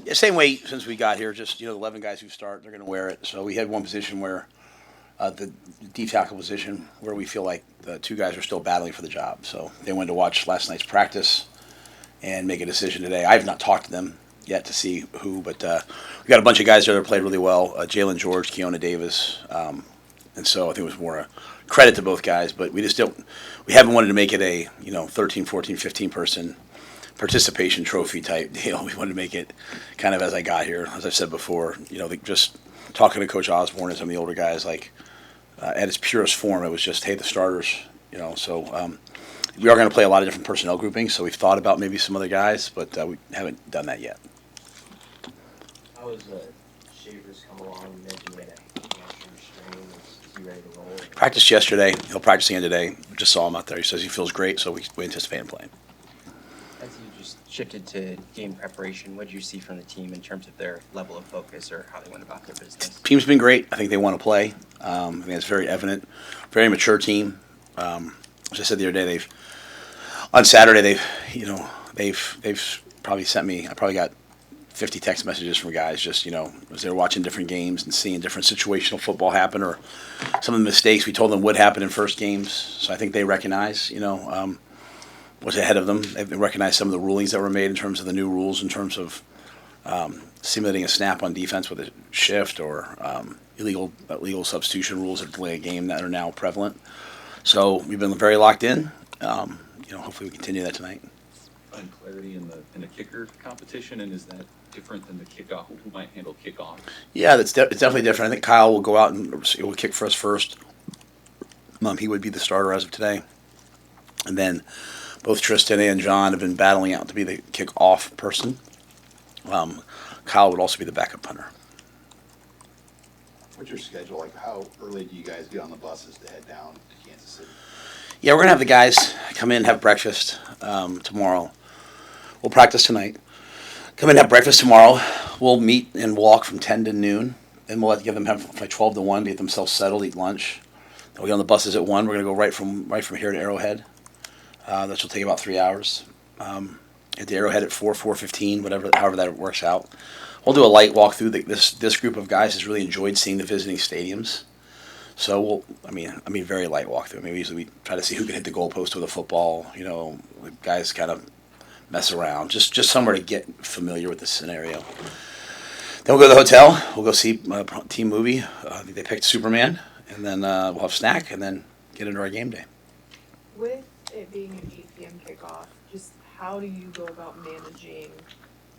Yeah, same way since we got here. Just the 11 guys who start, they're going to wear it. So we had one position where the deep tackle position where we feel like the two guys are still battling for the job. So they went to watch last night's practice and make a decision today. I have not talked to them yet to see who, but we got a bunch of guys there that played really well. Jalen George, Keona Davis, and so I think it was more a credit to both guys. But we just don't. We haven't wanted to make it a 13, 14, 15 person participation trophy type deal. We wanted to make it kind of as I got here, as I've said before. Just talking to Coach Osborne and some of the older guys, like at its purest form, it was just, hey, the starters. So we are going to play a lot of different personnel groupings. So we've thought about maybe some other guys, but we haven't done that yet. How has Shavers come along? You mentioned he had a hamstring strain. Is he ready to roll? Practiced yesterday. He'll practice again today. Just saw him out there. He says he feels great, so we anticipate him playing. As you just shifted to game preparation, what did you see from the team in terms of their level of focus or how they went about their business? Team's been great. I think they want to play. I think it's very evident. Very mature team. As I said the other day, on Saturday they've probably sent me. I probably got 50 text messages from guys just as they were watching different games and seeing different situational football happen or some of the mistakes we told them would happen in first games. So I think they recognize what's ahead of them. They recognize some of the rulings that were made in terms of the new rules in terms of simulating a snap on defense with a shift or illegal substitution rules that delay a game that are now prevalent. So we've been very locked in. Hopefully we continue that tonight. Find clarity in the kicker competition, and is that different than the kickoff? Who might handle kickoff? Yeah, it's definitely different. I think Kyle will go out and he will kick for us first. He would be the starter as of today, and then both Tristan and John have been battling out to be the kickoff person. Kyle would also be the backup punter. What's your schedule like? How early do you guys get on the buses to head down to Kansas City? Yeah, we're going to have the guys come in, have breakfast tomorrow. We'll practice tonight. Come in, have breakfast tomorrow. We'll meet and walk from 10 to noon. And we'll give them have like 12 to 1 to get themselves settled, eat lunch. Then we'll get on the buses at 1. We're going to go right from here to Arrowhead. That will take about 3 hours. At the Arrowhead at 4:15, however that works out. We'll do a light walk through. This group of guys has really enjoyed seeing the visiting stadiums. So very light walkthrough. We try to see who can hit the goalpost with a football. The guys kind of mess around, just somewhere to get familiar with the scenario. Then we'll go to the hotel. We'll go see a team movie. I think they picked Superman, and then we'll have a snack, and then get into our game day. With it being an 8 p.m. kickoff, just how do you go about managing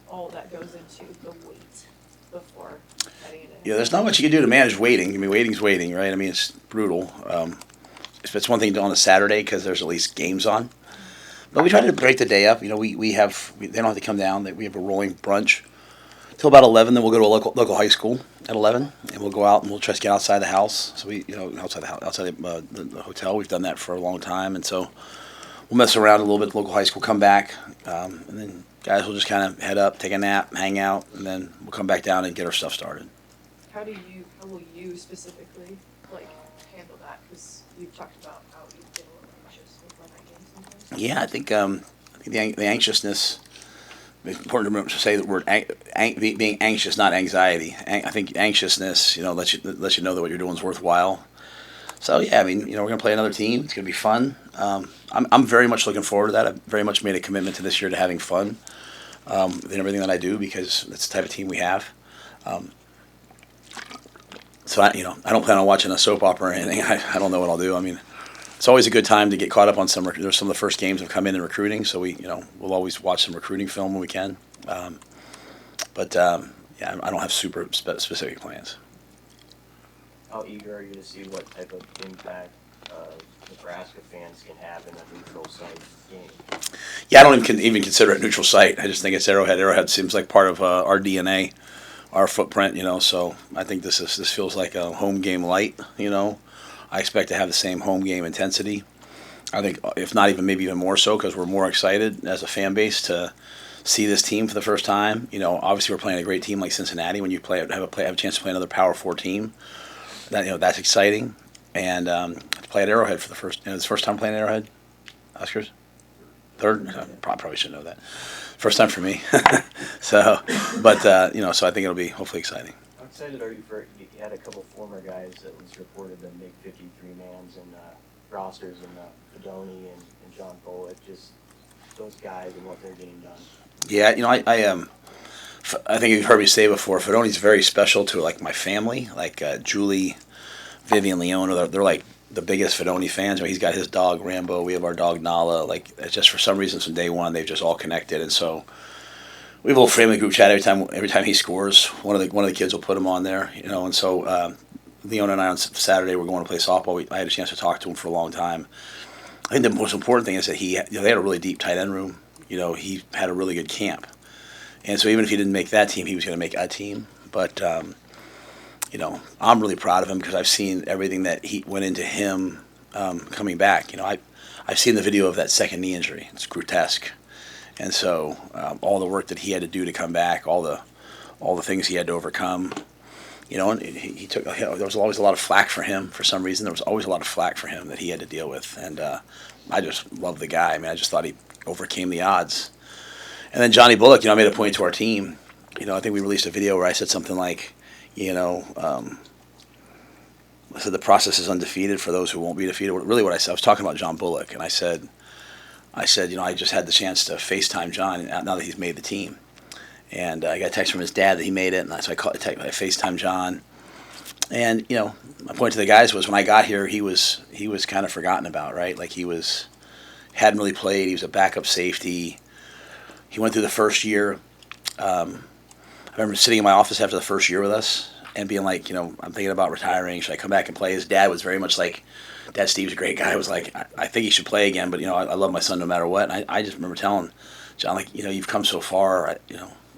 all that goes into the wait before heading in? Yeah, there's not much you can do to manage waiting. Waiting's waiting, right? It's brutal. It's one thing to do on a Saturday because there's at least games on. But we try to break the day up. They don't have to come down. We have a rolling brunch till about 11. Then we'll go to a local high school at 11, and we'll go out and we'll try to get outside the house. So outside the hotel. We've done that for a long time, and so we'll mess around a little bit at the local high school, come back, and then guys will just kind of head up, take a nap, hang out, and then we'll come back down and get our stuff started. How will you specifically handle that? Because you've talked about how you get a little anxious before that game sometimes. Yeah, I think the anxiousness. It's important to say the word being anxious, not anxiety. I think anxiousness, lets you know that what you're doing is worthwhile. So yeah, we're going to play another team. It's going to be fun. I'm very much looking forward to that. I've very much made a commitment to this year to having fun in everything that I do because that's the type of team we have. So I don't plan on watching a soap opera or anything. I don't know what I'll do. It's always a good time to get caught up on there's some of the first games have come in recruiting, so we'll always watch some recruiting film when we can. But I don't have super specific plans. How eager are you to see what type of impact Nebraska fans can have in a neutral site game? Yeah, I don't even consider it a neutral site. I just think it's Arrowhead. Arrowhead seems like part of our DNA, our footprint. So I think this feels like a home game light. I expect to have the same home game intensity. I think, if not maybe even more so, because we're more excited as a fan base to see this team for the first time. Obviously we're playing a great team like Cincinnati. When you have a chance to play another Power 4 team, that's exciting. And to play at Arrowhead for it's the first time playing at Arrowhead. Oscars, third. Probably should know that. First time for me. So, but so I think it'll be hopefully exciting. How excited are you for, you had a couple former guys that was reported to make 53 mans and rosters and Fedoni and John Bullock, just those guys and what they're getting done. Yeah, I think you've heard me say before, Fedoni's very special to like my family, like Julie, Vivian, Leona. They're like the biggest Fedoni fans. He's got his dog Rambo. We have our dog Nala. Like it's just for some reason from day one they've just all connected, and so we have a little family group chat every time he scores. One of the kids will put him on there, and so Leona and I on Saturday we're going to play softball. I had a chance to talk to him for a long time. I think the most important thing is that they had a really deep tight end room. He had a really good camp. And so even if he didn't make that team, he was going to make a team. But, I'm really proud of him because I've seen everything that he went into him coming back. I've seen the video of that second knee injury. It's grotesque. And so all the work that he had to do to come back, all the things he had to overcome, and he took. There was always a lot of flack for him for some reason. There was always a lot of flack for him that he had to deal with. And I just love the guy. I mean, I just thought he overcame the odds. And then Johnny Bullock, I made a point to our team. I think we released a video where I said something like, I said the process is undefeated for those who won't be defeated. Really, what I said, I was talking about John Bullock, and I said, I just had the chance to FaceTime John now that he's made the team, and I got a text from his dad that he made it, and so I FaceTime John, and my point to the guys was when I got here, he was kind of forgotten about, right? Like hadn't really played. He was a backup safety. He went through the first year. I remember sitting in my office after the first year with us and being like, I'm thinking about retiring. Should I come back and play? His dad was very much like, Dad Steve's a great guy. I was like, I think he should play again, but, I love my son no matter what. And I just remember telling John, like, you've come so far.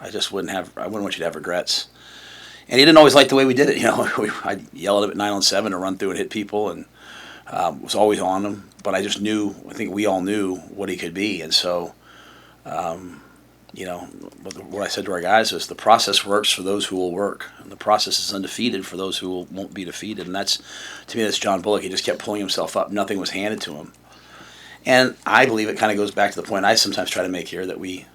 I just wouldn't want you to have regrets. And he didn't always like the way we did it. I'd yell at him at 9-on-7 to run through and hit people and was always on him. But I just knew, I think we all knew what he could be. And so, what I said to our guys is the process works for those who will work, and the process is undefeated for those who won't be defeated. And to me, that's John Bullock. He just kept pulling himself up. Nothing was handed to him. And I believe it kind of goes back to the point I sometimes try to make here that we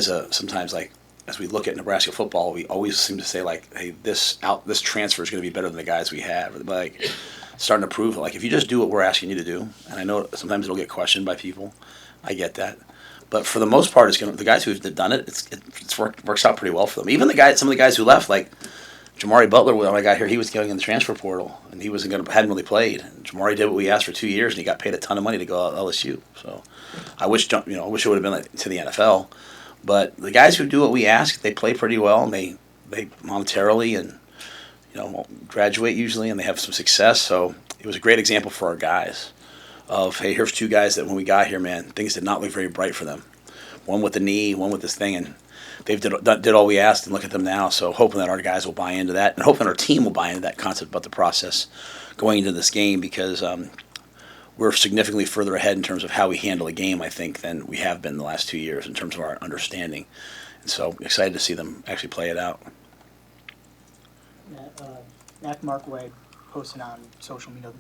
sometimes like as we look at Nebraska football, we always seem to say like, hey, this transfer is going to be better than the guys we have. But like starting to prove like if you just do what we're asking you to do, and I know sometimes it'll get questioned by people, I get that. But for the most part, the guys who've done it, it's works out pretty well for them. Even some of the guys who left, like Jamari Butler, when I got here, he was going in the transfer portal, and he hadn't really played. And Jamari did what we asked for 2 years, and he got paid a ton of money to go to LSU. So I wish it would have been like, to the NFL. But the guys who do what we ask, they play pretty well, and they monetarily and graduate usually, and they have some success. So it was a great example for our guys. Of, hey, here's two guys that when we got here, man, things did not look very bright for them. One with the knee, one with this thing, and they've did all we asked, and look at them now. So hoping that our guys will buy into that, and hoping our team will buy into that concept about the process going into this game because we're significantly further ahead in terms of how we handle a game, I think, than we have been the last 2 years in terms of our understanding. And so excited to see them actually play it out. Matt Markway posted on social media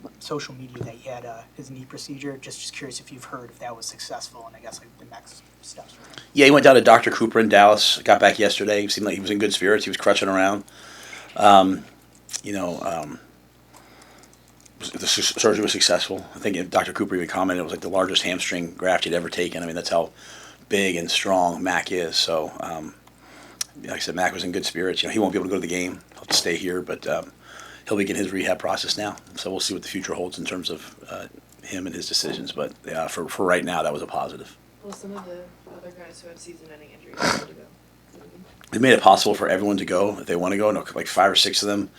that he had his knee procedure. Just curious if you've heard if that was successful and I guess like the next steps for him. Yeah, he went down to Dr. Cooper in Dallas. Got back yesterday. He seemed like he was in good spirits. He was crutching around. The surgery was successful. I think Dr. Cooper even commented it was like the largest hamstring graft he'd ever taken. I mean, that's how big and strong Mac is. So, like I said, Mac was in good spirits. He won't be able to go to the game. He'll have to stay here, but he'll begin his rehab process now. So we'll see what the future holds in terms of him and his decisions. But for right now, that was a positive. Well, some of the other guys who had season-ending injuries had to go. It made it possible for everyone to go if they want to go. No, like 5 or 6 of them,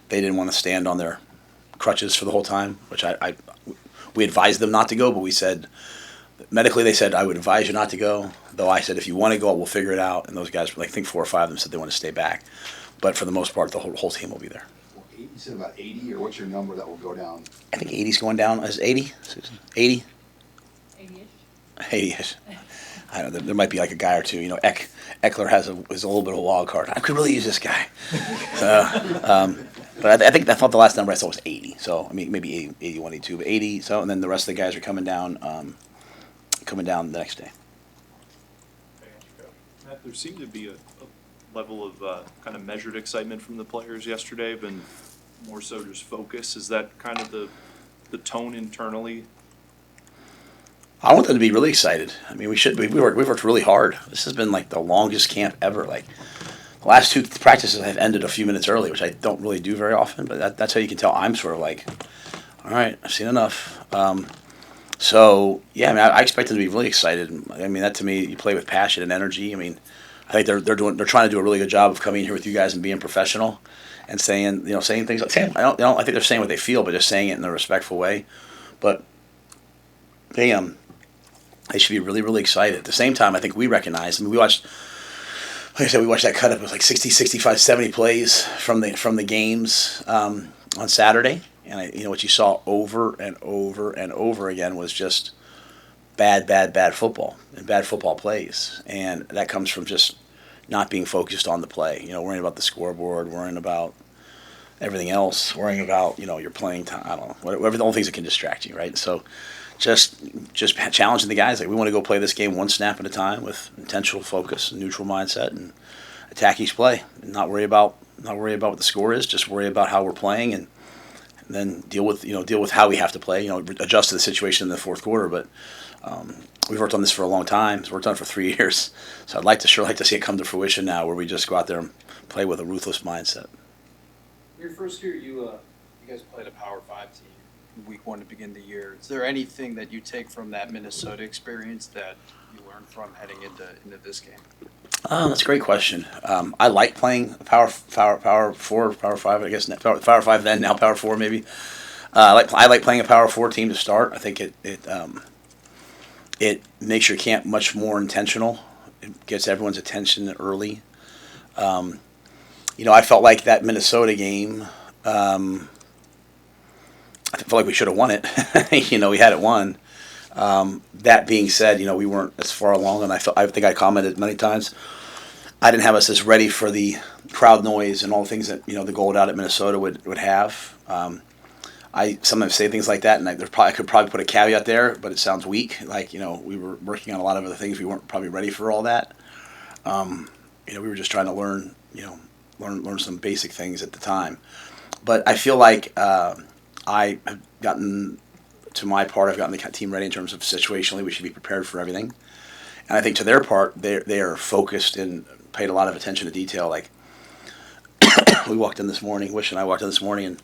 they didn't want to stand on their crutches for the whole time, which we advised them not to go, but we said, medically they said, I would advise you not to go. Though I said, if you want to go, we'll figure it out. And those guys, I think 4 or 5 of them said they want to stay back. But for the most part, the whole team will be there. You said about 80, or what's your number that will go down? I think 80's going down. Is it 80, Susan? 80? 80-ish. 80-ish. I don't know. There might be like a guy or two. Eckler is a little bit of a wild card. I could really use this guy. But I thought the last number I saw was 80. So I mean maybe 81, 82, but 80. So and then the rest of the guys are coming down the next day. There seemed to be a level of kind of measured excitement from the players yesterday, but more so just focus. Is that kind of the tone internally? I want them to be really excited. I mean, we've worked really hard. This has been like the longest camp ever. Like the last 2 practices have ended a few minutes early, which I don't really do very often. But that's how you can tell I'm sort of like, all right, I've seen enough. So yeah, I mean, I expect them to be really excited. I mean, that to me, you play with passion and energy. I mean, I think they're trying to do a really good job of coming here with you guys and being professional and saying things like I think they're saying what they feel, but just saying it in a respectful way. But they should be really, really excited. At the same time, I think we recognize, and we watched, like I said, we watched that cut up. It was like 60, 65, 70 plays from the games on Saturday. And what you saw over and over and over again was just bad football and bad football plays. And that comes from just not being focused on the play. Worrying about the scoreboard, worrying about everything else, worrying about, your playing time. I don't know, whatever the only things that can distract you, right? So just challenging the guys. Like, we want to go play this game one snap at a time with intentional focus, neutral mindset, and attack each play. And not worry about what the score is. Just worry about how we're playing, and then deal with how we have to play. Adjust to the situation in the fourth quarter. But we've worked on this for a long time. We've worked on it for 3 years. So I'd like to see it come to fruition now, where we just go out there and play with a ruthless mindset. Your first year, you guys played a Power 5 team week 1 to begin the year. Is there anything that you take from that Minnesota experience that you learned from heading into this game? That's a great question. I like playing Power 4, Power 5. I guess Power 5 then, now Power 4 maybe. I like playing a Power 4 team to start. I think it makes your camp much more intentional. It gets everyone's attention early. I felt like that Minnesota game. I felt like we should have won it. We had it won. That being said, we weren't as far along, and I think I commented many times. I didn't have us as ready for the crowd noise and all the things that the gold out at Minnesota would have. I sometimes say things like that, and I could probably put a caveat there, but it sounds weak. Like we were working on a lot of other things. We weren't probably ready for all that. We were just trying to learn some basic things at the time. But I feel like I have gotten to my part. I've gotten the team ready in terms of situationally. We should be prepared for everything. And I think to their part, they are focused and paid a lot of attention to detail. Like we walked in this morning, Wish and I walked in this morning, and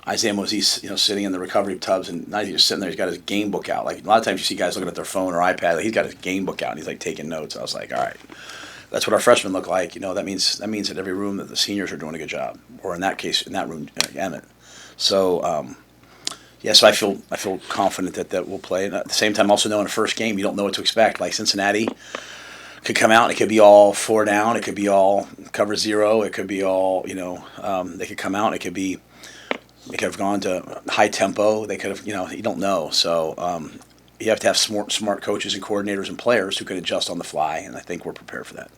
Isaiah Mosey's sitting in the recovery tubs, and not he's just sitting there. He's got his game book out. Like a lot of times you see guys looking at their phone or iPad. Like, he's got his game book out and he's like taking notes. I was like, all right, that's what our freshmen look like. That means in every room that the seniors are doing a good job, or in that case, in that room, Emmett. So. So I feel confident that we'll play. And at the same time, also knowing the first game, you don't know what to expect. Like Cincinnati could come out, and it could be all 4 down. It could be all cover 0. It could be all, they could come out. They could have gone to high tempo. They could have, you don't know. So you have to have smart coaches and coordinators and players who can adjust on the fly, and I think we're prepared for that.